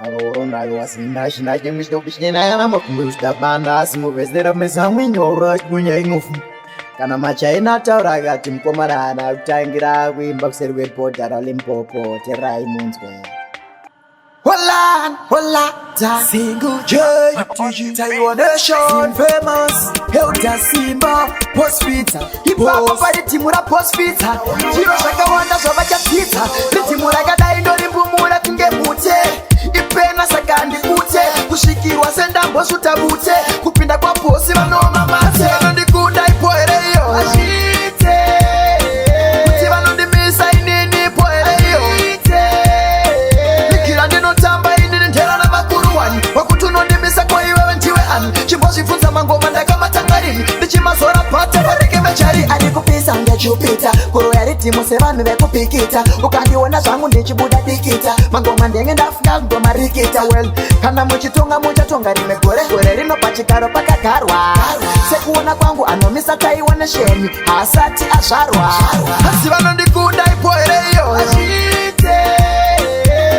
I was in National English Official. I am a most of Bandas, movies that are missing when you're rush when you're moving. Kana machaina tauraga timkomarana utangira kuimba with Porter Limpopo Terai Moonsway. Hola, single joy, Taiwan nation, famous, Helta Simba, Post Phidza, Hip Hop by the Timura Post Phidza, Jiro Shaka Wanda Sobacha Pizza, the Timura Gada Indori Bumura Kinge Mute, Ipena Sakandi Pute, Kushiki was and Bosuta Bute, Kupinda kwa Posi Manoma Mate, and the good I poereyo, Ashite, Kutivano de Mesa in any poereyo, wakutuno ndimisa kwa iwe wentiwe chimbosi funza mangoma ndakama tangarini ndichimasora pata vareke mechari alikupisa ngechupita kuro ya Riddim sevanu vekupikita ukandiona zvangu ndichibuda dikita mangoma ndenge ndafunga ngoma rikita well kana muchitonga muchatonga rime gore rino pachikaro pakagarwa sekuona kwangu anomisa Taiwan sheni asati azvarwa asi vanondikuda ipoereyo ashite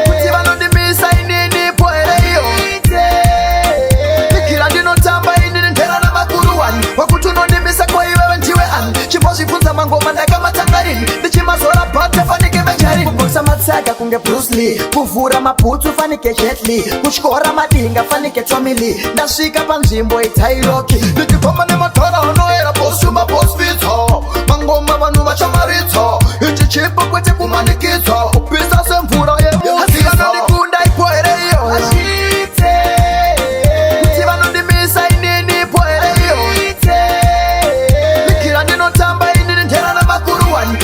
kuti vanondimisa inini poereyo wakutunondimisa kwa iwe wentiwe chimbosi funza mangoma ndakama tangarini ndichimazora pata fanike mechari kuboxa matsaga kunge Bruce Lee kuvhura mabhutsu fanike Jet Li kutyora madinga fanike Tommy Lee ndasvika panzvimbo itairoki ndichifamba nematara anoera bosuma Post Phidza mangoma vanhu vachamaritsa ichi chipo kwete kumanikidza upisa semvura yemuzivanondikunda ipoereyo ashite kuti vanondimisa inini poereyo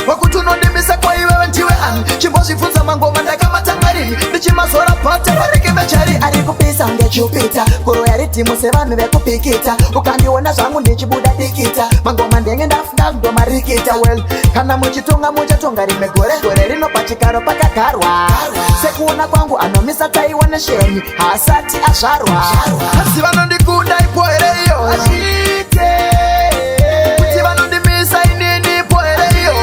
wakutunondimisa kwa iwe wentiwe chimbosi funza mangoma ndakama tangarini ndichimazora pata vareke mechari arikupisa ngechupita kuro ya Riddim sevanu vekupikita ukandiona zvangu ndichibuda dikita mangoma ndenge ndafunga ngoma rikita well kana muchitonga muchatonga rime gore rino pachikaro pakagarwa sekuona kwangu anomisa Taiwan sheni asati azvarwa asi vanondikunda ipoereyo ashite kuti vanondimisa inini poereyo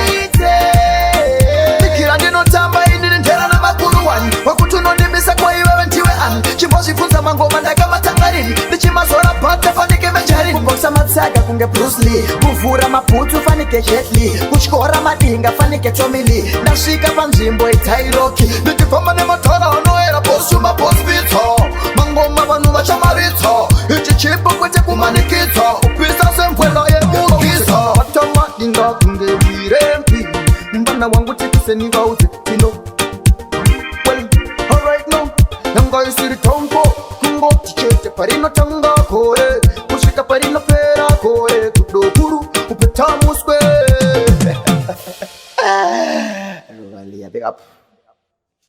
wakutunondimisa kwa iwe wentiwe chimbosi funza mangoma ndakama tangarini ndichimazora pata fanike mechari kuboxa matsaga kunge Bruce Lee kuvhura mabhutsu fanike Jet Li kutyora madinga fanike Tommy Lee ndasvika panzvimbo itairoki ndichifamba nematara anoera bosuma Post Phidza mangoma vanhu vachamaritsa ichi chipo kwete kumanikidza upisa semvura yemuziza vatamadinga kunge virembi mbana wangu Tiksen vaudze tino isiri tombo kungoti chete parino tanga kore kusvika parino pera kore kudokuru upetamuswe. Big up.